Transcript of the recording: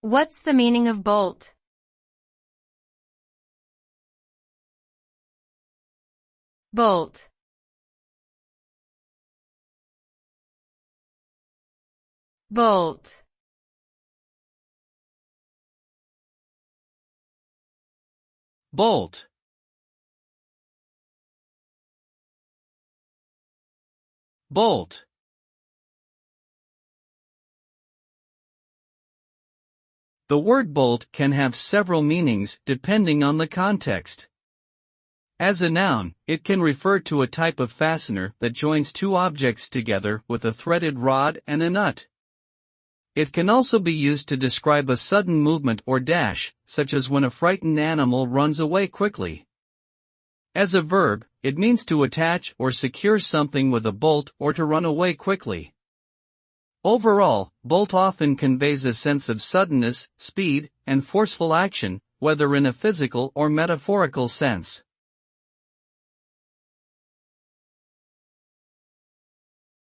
What's the meaning of bolt? Bolt. Bolt. Bolt. Bolt. The word bolt can have several meanings depending on the context. As a noun, it can refer to a type of fastener that joins two objects together with a threaded rod and a nut. It can also be used to describe a sudden movement or dash, such as when a frightened animal runs away quickly. As a verb, it means to attach or secure something with a bolt or to run away quickly. Overall, bolt often conveys a sense of suddenness, speed, and forceful action, whether in a physical or metaphorical sense.